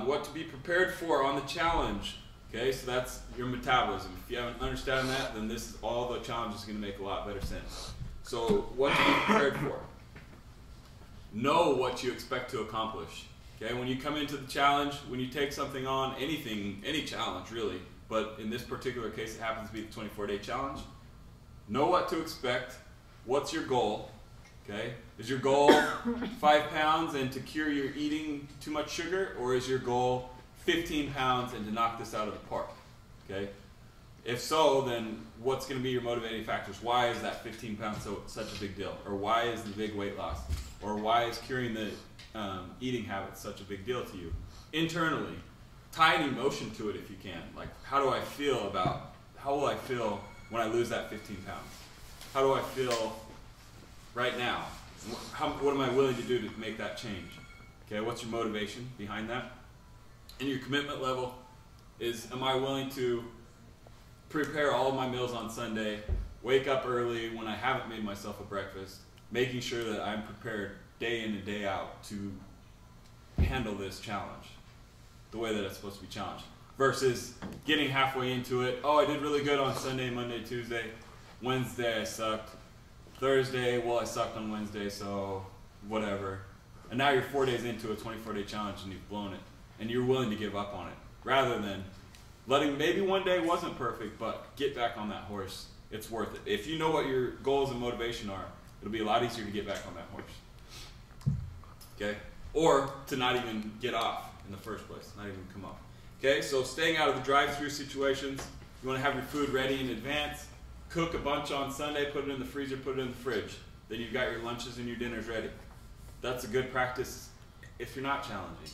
What to be prepared for on the challenge. Okay, so that's your metabolism. If you haven't understood that, then this is all the challenge is going to make a lot better sense. So what to be prepared for. Know what you expect to accomplish. Okay, when you come into the challenge, when you take something on, anything, any challenge really, but in this particular case it happens to be the 24-day challenge, know what to expect. What's your goal? Okay, is your goal 5 pounds and to cure your eating too much sugar, or is your goal 15 pounds and to knock this out of the park? Okay, if so, then what's going to be your motivating factors? Why is that 15 pounds such a big deal? Or why is the big weight loss? Or why is curing the eating habits such a big deal to you? Internally, tie an emotion to it if you can. Like, how will I feel when I lose that 15 pounds? How do I feel right now? What am I willing to do to make that change? Okay, what's your motivation behind that? And your commitment level is, am I willing to prepare all of my meals on Sunday, wake up early when I haven't made myself a breakfast, making sure that I'm prepared day in and day out to handle this challenge the way that it's supposed to be challenged, versus getting halfway into it. Oh, I did really good on Sunday, Monday, Tuesday. Wednesday I sucked. Thursday, well, I sucked on Wednesday, so whatever. And now you're 4 days into a 24-day challenge and you've blown it, and you're willing to give up on it, rather than letting, maybe one day wasn't perfect, but get back on that horse. It's worth it. If you know what your goals and motivation are, it'll be a lot easier to get back on that horse. Okay? Or to not even get off in the first place, not even come off. Okay, so staying out of the drive-through situations, you want to have your food ready in advance, cook a bunch on Sunday, put it in the freezer, put it in the fridge. Then you've got your lunches and your dinners ready. That's a good practice if you're not challenging.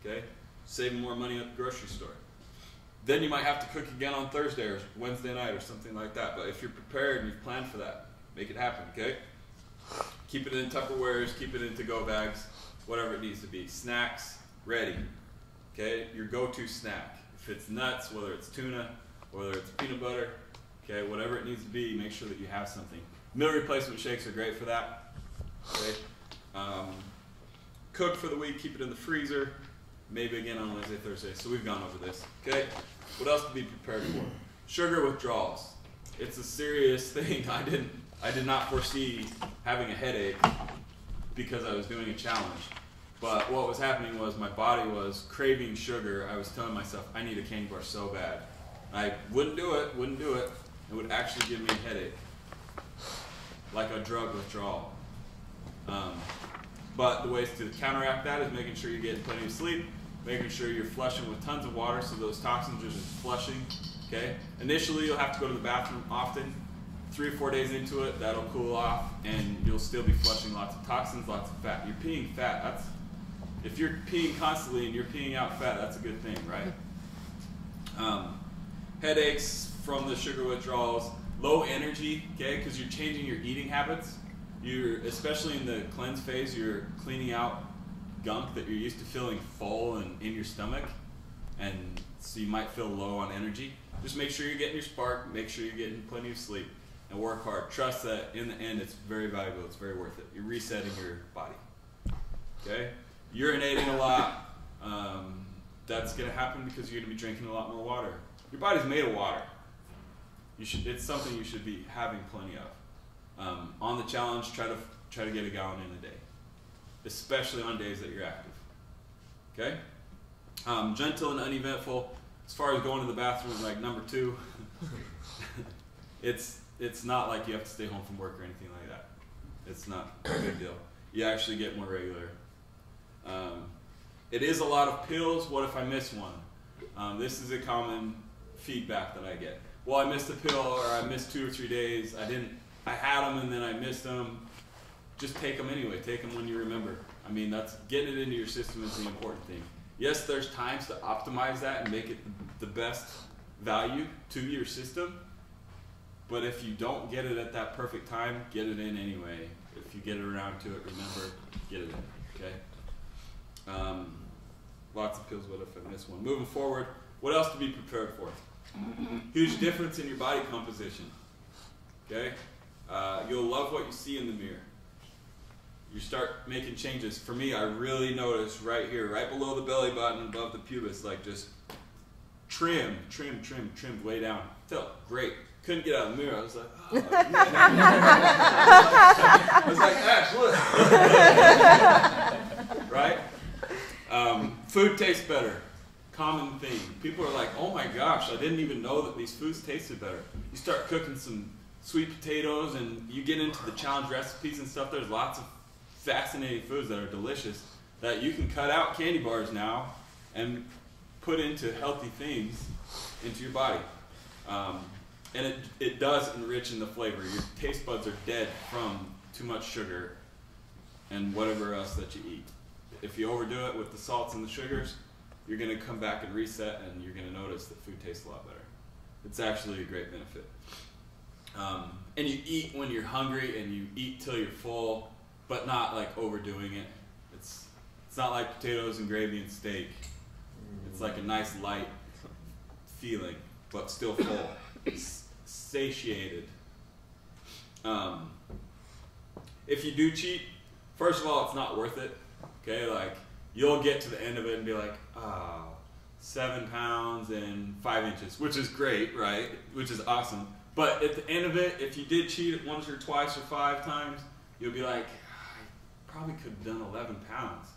Okay? Saving more money at the grocery store. Then you might have to cook again on Thursday or Wednesday night or something like that. But if you're prepared and you've planned for that, make it happen, okay? Keep it in Tupperwares, keep it in to-go bags, whatever it needs to be. Snacks, ready, okay? Your go-to snack. If it's nuts, whether it's tuna, whether it's peanut butter, okay, whatever it needs to be, make sure that you have something. Meal replacement shakes are great for that, okay? Cook for the week, keep it in the freezer, maybe again on Wednesday, Thursday. So we've gone over this, okay? What else to be prepared for? Sugar withdrawals. It's a serious thing. I did not foresee having a headache because I was doing a challenge. But what was happening was my body was craving sugar. I was telling myself, I need a candy bar so bad. I wouldn't do it. It would actually give me a headache, like a drug withdrawal. But the ways to counteract that is making sure you're getting plenty of sleep, making sure you're flushing with tons of water so those toxins are just flushing. Okay? Initially, you'll have to go to the bathroom often. 3 or 4 days into it, that'll cool off, and you'll still be flushing lots of toxins, lots of fat. You're peeing fat. If you're peeing constantly and you're peeing out fat, that's a good thing, right? Headaches from the sugar withdrawals, low energy, okay, because you're changing your eating habits. Especially in the cleanse phase, you're cleaning out gunk that you're used to feeling full and in your stomach, and so you might feel low on energy. Just make sure you're getting your spark, make sure you're getting plenty of sleep, and work hard. Trust that in the end it's very valuable, it's very worth it. You're resetting your body. Okay? Urinating a lot, that's going to happen because you're going to be drinking a lot more water. Your body's made of water. It's something you should be having plenty of. On the challenge, try to get a gallon in a day, especially on days that you're active. Okay? Gentle and uneventful. As far as going to the bathroom, like number 2, it's not like you have to stay home from work or anything like that. It's not a big deal. You actually get more regular. It is a lot of pills. What if I miss one? This is a common feedback that I get. Well, I missed a pill, or I missed 2 or 3 days. I had them and then I missed them. Just take them anyway. Take them when you remember. I mean, that's getting it into your system is the important thing. Yes, there's times to optimize that and make it the best value to your system. But if you don't get it at that perfect time, get it in anyway. If you get it around to it, remember, get it in. Okay? Lots of pills, what if I miss one? Moving forward, what else to be prepared for? Huge difference in your body composition. Okay? You'll love what you see in the mirror. you start making changes. For me, I really noticed right here, right below the belly button, above the pubis, like just trimmed way down. Felt great. Couldn't get out of the mirror. I was like, oh, man. I was like, Ash, look. Right? Food tastes better. Common theme. People are like, oh my gosh, I didn't even know that these foods tasted better. You start cooking some sweet potatoes and you get into the challenge recipes and stuff. There's lots of fascinating foods that are delicious that you can cut out candy bars now and put into healthy things into your body. And it does enrich in the flavor. Your taste buds are dead from too much sugar and whatever else that you eat. If you overdo it with the salts and the sugars, you're going to come back and reset, and you're going to notice that food tastes a lot better. It's actually a great benefit. And you eat when you're hungry, and you eat till you're full, but not like overdoing it. It's not like potatoes and gravy and steak. It's like a nice light feeling, but still full. Satiated. If you do cheat, first of all, it's not worth it. Okay, like you'll get to the end of it and be like, oh, 7 pounds and 5 inches, which is great, right? Which is awesome. But at the end of it, if you did cheat once or twice or 5 times, you'll be like, I probably could have done 11 pounds.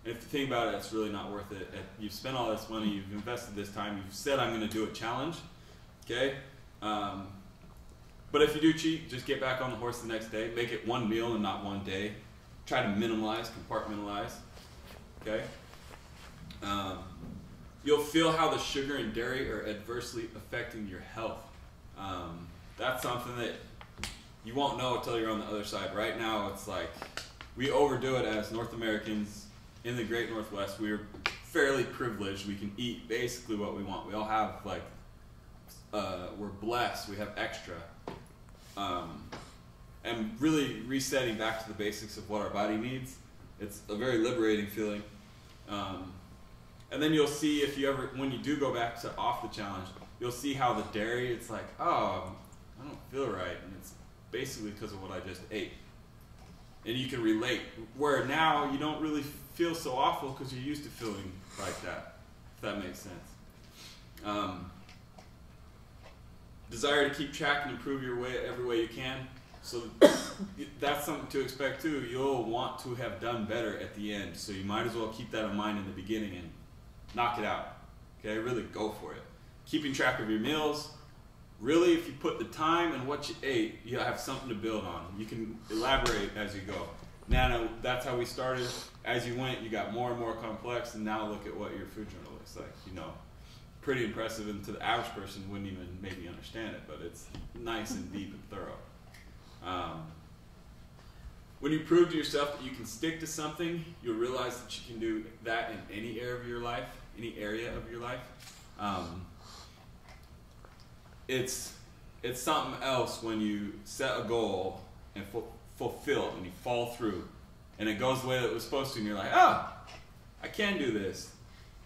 And if you think about it, it's really not worth it. You've spent all this money, you've invested this time, you've said I'm going to do a challenge, okay? But if you do cheat, just get back on the horse the next day. Make it one meal and not one day. Try to minimize, compartmentalize, okay? You'll feel how the sugar and dairy are adversely affecting your health. That's something that you won't know until you're on the other side. Right now, it's like we overdo it as North Americans in the Great Northwest. We're fairly privileged. We can eat basically what we want. We all have like, we're blessed. We have extra. And really resetting back to the basics of what our body needs. It's a very liberating feeling. And then you'll see if you ever, when you do go back to off the challenge, you'll see how the dairy, it's like, oh, I don't feel right. And it's basically because of what I just ate. And you can relate. Where now you don't really feel so awful because you're used to feeling like that, if that makes sense. Desire to keep track and improve your weight every way you can. So that's something to expect too. You'll want to have done better at the end. So you might as well keep that in mind in the beginning and knock it out. Okay, really go for it. Keeping track of your meals. Really, if you put the time and what you ate, you'll have something to build on. You can elaborate as you go. Now, that's how we started. As you went, you got more and more complex, and now look at what your food journal looks like. You know, pretty impressive, and to the average person wouldn't even maybe understand it, but it's nice and deep and thorough. When you prove to yourself that you can stick to something, you'll realize that you can do that in any area of your life, It's something else when you set a goal and fulfill it and you fall through and it goes the way that it was supposed to and you're like, oh, I can do this.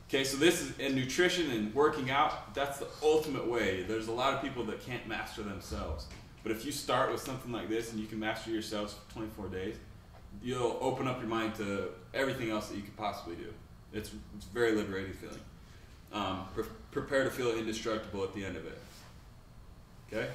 Okay, so this is in nutrition and working out, that's the ultimate way. There's a lot of people that can't master themselves. But if you start with something like this and you can master yourselves for 24 days, you'll open up your mind to everything else that you could possibly do. It's a very liberating feeling. Prepare to feel indestructible at the end of it. Okay?